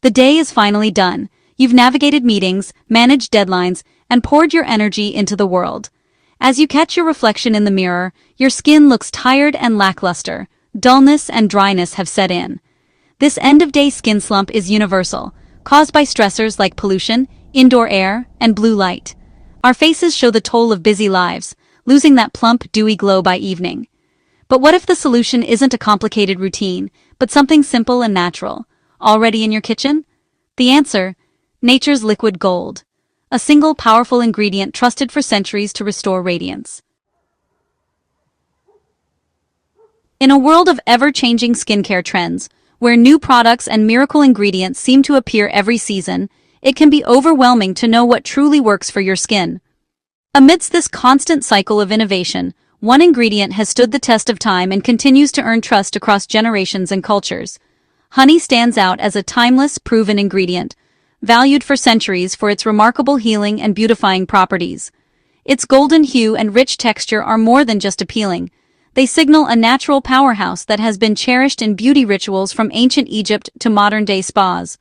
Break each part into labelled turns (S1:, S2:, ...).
S1: The day is finally done. You've navigated meetings, managed deadlines, and poured your energy into the world. As you catch your reflection in the mirror, your skin looks tired and lackluster. Dullness and dryness have set in. This end-of-day skin slump is universal, caused by stressors like pollution, indoor air, and blue light. Our faces show the toll of busy lives, losing that plump, dewy glow by evening. But what if the solution isn't a complicated routine, but something simple and natural, already in your kitchen? The answer: nature's liquid gold. A single powerful ingredient trusted for centuries to restore radiance. In a world of ever-changing skincare trends, where new products and miracle ingredients seem to appear every season, it can be overwhelming to know what truly works for your skin. Amidst this constant cycle of innovation, one ingredient has stood the test of time and continues to earn trust across generations and cultures. Honey stands out as a timeless, proven ingredient, valued for centuries for its remarkable healing and beautifying properties. Its golden hue and rich texture are more than just appealing. They signal a natural powerhouse that has been cherished in beauty rituals from ancient Egypt to modern-day spas.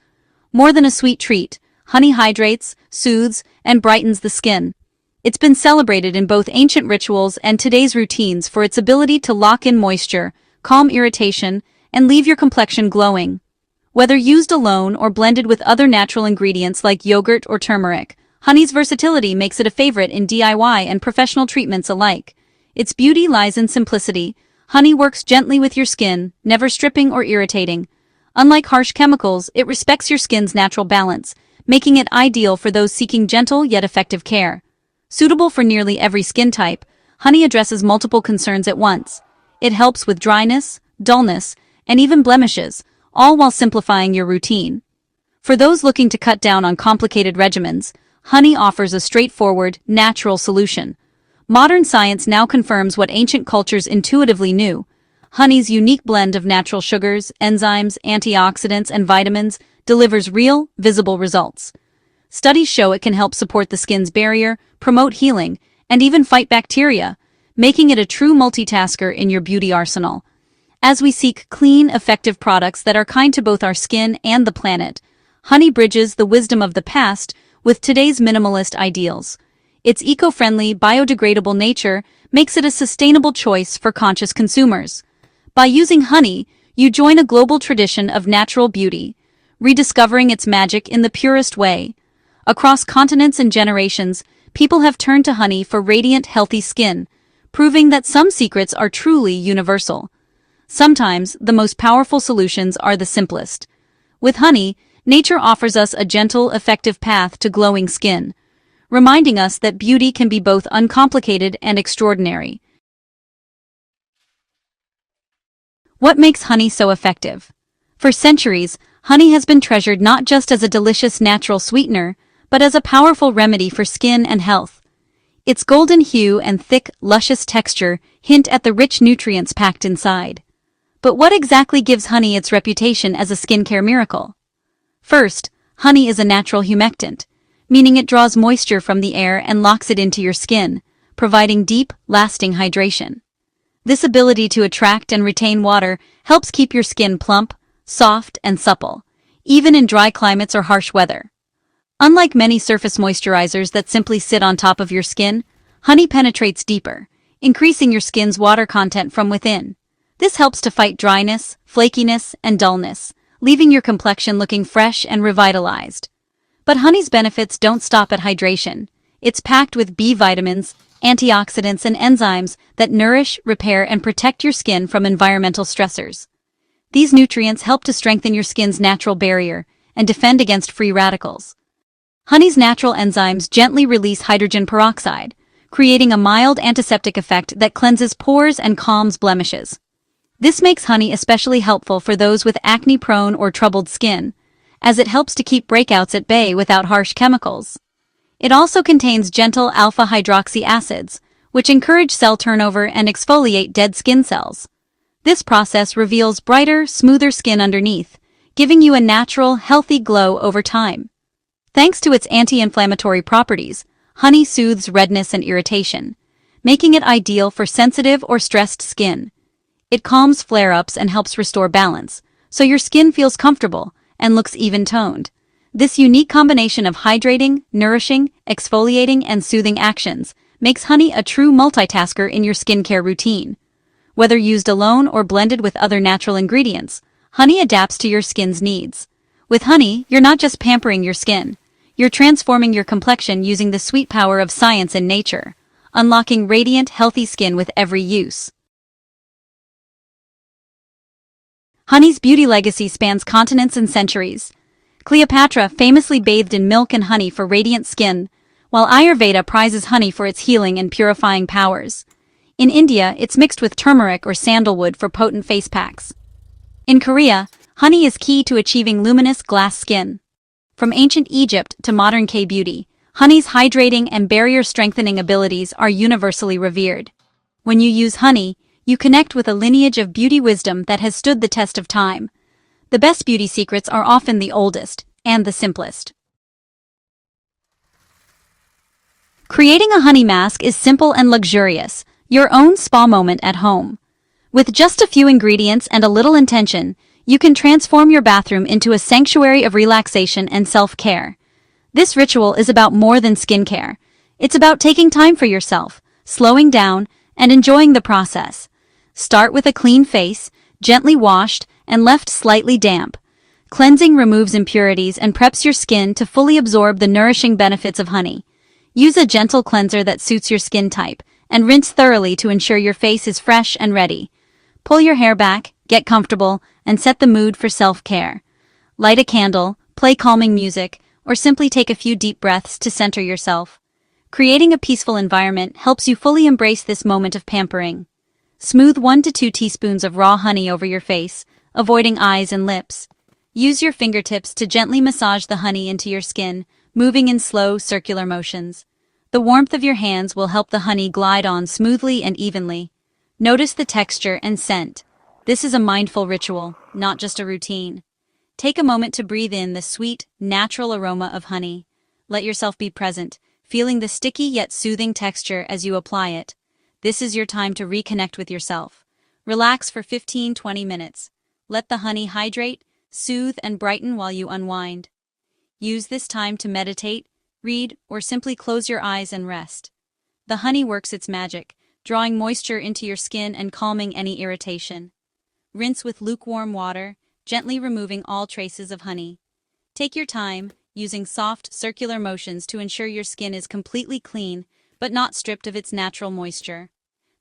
S1: More than a sweet treat, honey hydrates, soothes, and brightens the skin. It's been celebrated in both ancient rituals and today's routines for its ability to lock in moisture, calm irritation, and leave your complexion glowing. Whether used alone or blended with other natural ingredients like yogurt or turmeric, honey's versatility makes it a favorite in DIY and professional treatments alike. Its beauty lies in simplicity. Honey works gently with your skin, never stripping or irritating. Unlike harsh chemicals, it respects your skin's natural balance, making it ideal for those seeking gentle yet effective care. Suitable for nearly every skin type, honey addresses multiple concerns at once. It helps with dryness, dullness, and even blemishes, all while simplifying your routine. For those looking to cut down on complicated regimens, honey offers a straightforward, natural solution. Modern science now confirms what ancient cultures intuitively knew. Honey's unique blend of natural sugars, enzymes, antioxidants, and vitamins delivers real, visible results. Studies show it can help support the skin's barrier, promote healing, and even fight bacteria, making it a true multitasker in your beauty arsenal. As we seek clean, effective products that are kind to both our skin and the planet, honey bridges the wisdom of the past with today's minimalist ideals. Its eco-friendly, biodegradable nature makes it a sustainable choice for conscious consumers. By using honey, you join a global tradition of natural beauty, rediscovering its magic in the purest way. Across continents and generations, people have turned to honey for radiant, healthy skin, proving that some secrets are truly universal. Sometimes, the most powerful solutions are the simplest. With honey, nature offers us a gentle, effective path to glowing skin, reminding us that beauty can be both uncomplicated and extraordinary. What makes honey so effective? For centuries, honey has been treasured not just as a delicious natural sweetener, but as a powerful remedy for skin and health. Its golden hue and thick, luscious texture hint at the rich nutrients packed inside. But what exactly gives honey its reputation as a skincare miracle? First, honey is a natural humectant, meaning it draws moisture from the air and locks it into your skin, providing deep, lasting hydration. This ability to attract and retain water helps keep your skin plump, soft, and supple, even in dry climates or harsh weather. Unlike many surface moisturizers that simply sit on top of your skin, honey penetrates deeper, increasing your skin's water content from within. This helps to fight dryness, flakiness, and dullness, leaving your complexion looking fresh and revitalized. But honey's benefits don't stop at hydration. It's packed with B vitamins, antioxidants, and enzymes that nourish, repair, and protect your skin from environmental stressors. These nutrients help to strengthen your skin's natural barrier and defend against free radicals. Honey's natural enzymes gently release hydrogen peroxide, creating a mild antiseptic effect that cleanses pores and calms blemishes. This makes honey especially helpful for those with acne-prone or troubled skin, as it helps to keep breakouts at bay without harsh chemicals. It also contains gentle alpha-hydroxy acids, which encourage cell turnover and exfoliate dead skin cells. This process reveals brighter, smoother skin underneath, giving you a natural, healthy glow over time. Thanks to its anti-inflammatory properties, honey soothes redness and irritation, making it ideal for sensitive or stressed skin. It calms flare-ups and helps restore balance, so your skin feels comfortable and looks even-toned. This unique combination of hydrating, nourishing, exfoliating, and soothing actions makes honey a true multitasker in your skincare routine. Whether used alone or blended with other natural ingredients, honey adapts to your skin's needs. With honey, you're not just pampering your skin. You're transforming your complexion using the sweet power of science and nature, unlocking radiant, healthy skin with every use. Honey's beauty legacy spans continents and centuries. Cleopatra famously bathed in milk and honey for radiant skin, while Ayurveda prizes honey for its healing and purifying powers. In India, it's mixed with turmeric or sandalwood for potent face packs. In Korea, honey is key to achieving luminous glass skin. From ancient Egypt to modern K-beauty, honey's hydrating and barrier-strengthening abilities are universally revered. When you use honey, you connect with a lineage of beauty wisdom that has stood the test of time. The best beauty secrets are often the oldest and the simplest. Creating a honey mask is simple and luxurious, your own spa moment at home. With just a few ingredients and a little intention, you can transform your bathroom into a sanctuary of relaxation and self-care. This ritual is about more than skincare. It's about taking time for yourself, slowing down, and enjoying the process. Start with a clean face, gently washed, and left slightly damp. Cleansing removes impurities and preps your skin to fully absorb the nourishing benefits of honey. Use a gentle cleanser that suits your skin type, and rinse thoroughly to ensure your face is fresh and ready. Pull your hair back, get comfortable, and set the mood for self-care. Light a candle, play calming music, or simply take a few deep breaths to center yourself. Creating a peaceful environment helps you fully embrace this moment of pampering. Smooth 1 to 2 teaspoons of raw honey over your face, avoiding eyes and lips. Use your fingertips to gently massage the honey into your skin, moving in slow, circular motions. The warmth of your hands will help the honey glide on smoothly and evenly. Notice the texture and scent. This is a mindful ritual, not just a routine. Take a moment to breathe in the sweet, natural aroma of honey. Let yourself be present, feeling the sticky yet soothing texture as you apply it. This is your time to reconnect with yourself. Relax for 15-20 minutes. Let the honey hydrate, soothe, and brighten while you unwind. Use this time to meditate, read, or simply close your eyes and rest. The honey works its magic, drawing moisture into your skin and calming any irritation. Rinse with lukewarm water, gently removing all traces of honey. Take your time, using soft, circular motions to ensure your skin is completely clean, but not stripped of its natural moisture.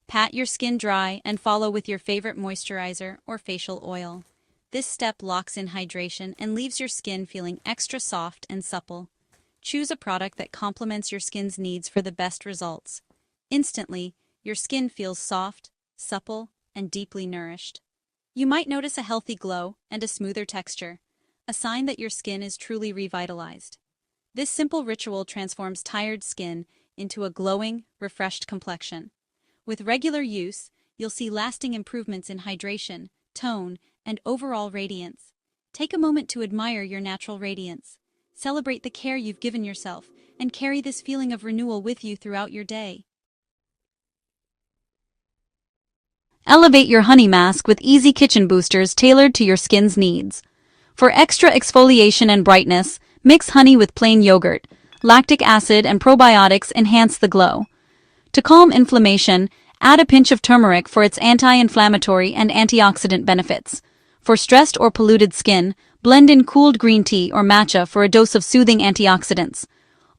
S1: Pat your skin dry and follow with your favorite moisturizer or facial oil. This step locks in hydration and leaves your skin feeling extra soft and supple. Choose a product that complements your skin's needs for the best results. Instantly, your skin feels soft, supple, and deeply nourished. You might notice a healthy glow and a smoother texture, a sign that your skin is truly revitalized. This simple ritual transforms tired skin into a glowing, refreshed complexion. With regular use, you'll see lasting improvements in hydration, tone, and overall radiance. Take a moment to admire your natural radiance. Celebrate the care you've given yourself, and carry this feeling of renewal with you throughout your day. Elevate your honey mask with easy kitchen boosters tailored to your skin's needs. For extra exfoliation and brightness, mix honey with plain yogurt. Lactic acid and probiotics enhance the glow. To calm inflammation, add a pinch of turmeric for its anti-inflammatory and antioxidant benefits. For stressed or polluted skin, blend in cooled green tea or matcha for a dose of soothing antioxidants.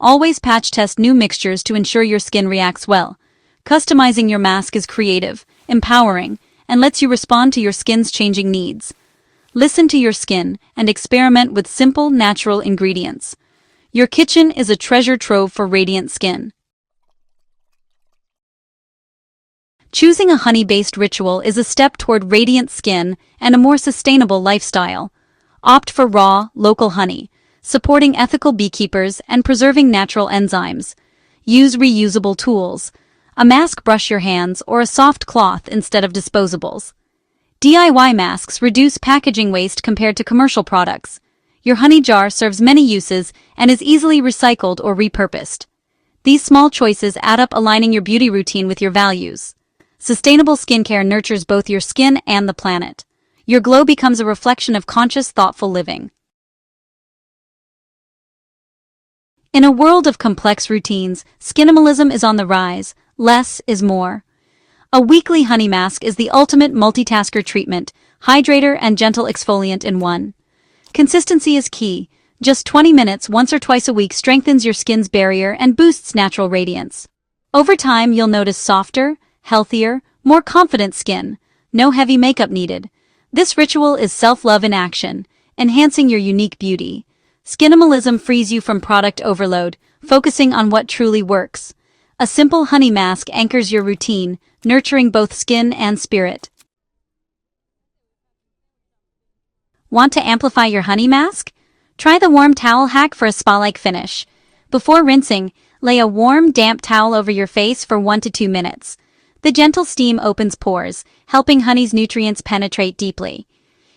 S1: Always patch test new mixtures to ensure your skin reacts well. Customizing your mask is creative, empowering, and lets you respond to your skin's changing needs. Listen to your skin and experiment with simple, natural ingredients. Your kitchen is a treasure trove for radiant skin. Choosing a honey-based ritual is a step toward radiant skin and a more sustainable lifestyle. Opt for raw, local honey, supporting ethical beekeepers and preserving natural enzymes. Use reusable tools. A mask brush your hands or a soft cloth instead of disposables. DIY masks reduce packaging waste compared to commercial products. Your honey jar serves many uses and is easily recycled or repurposed. These small choices add up, aligning your beauty routine with your values. Sustainable skincare nurtures both your skin and the planet. Your glow becomes a reflection of conscious, thoughtful living. In a world of complex routines, skinimalism is on the rise. Less is more. A weekly honey mask is the ultimate multitasker treatment, hydrator and gentle exfoliant in one. Consistency is key. Just 20 minutes once or twice a week strengthens your skin's barrier and boosts natural radiance. Over time, you'll notice softer, healthier, more confident skin. No heavy makeup needed. This ritual is self-love in action, enhancing your unique beauty. Skinimalism frees you from product overload, focusing on what truly works. A simple honey mask anchors your routine, nurturing both skin and spirit. Want to amplify your honey mask? Try the warm towel hack for a spa-like finish. Before rinsing, lay a warm, damp towel over your face for 1 to 2 minutes. The gentle steam opens pores, helping honey's nutrients penetrate deeply.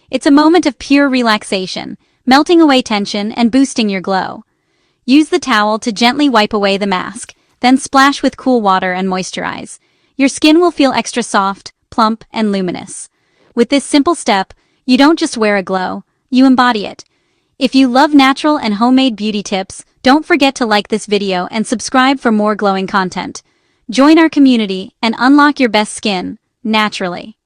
S1: It's a moment of pure relaxation, melting away tension and boosting your glow. Use the towel to gently wipe away the mask, then splash with cool water and moisturize. Your skin will feel extra soft, plump, and luminous. With this simple step, you don't just wear a glow, you embody it. If you love natural and homemade beauty tips, don't forget to like this video and subscribe for more glowing content. Join our community and unlock your best skin, naturally.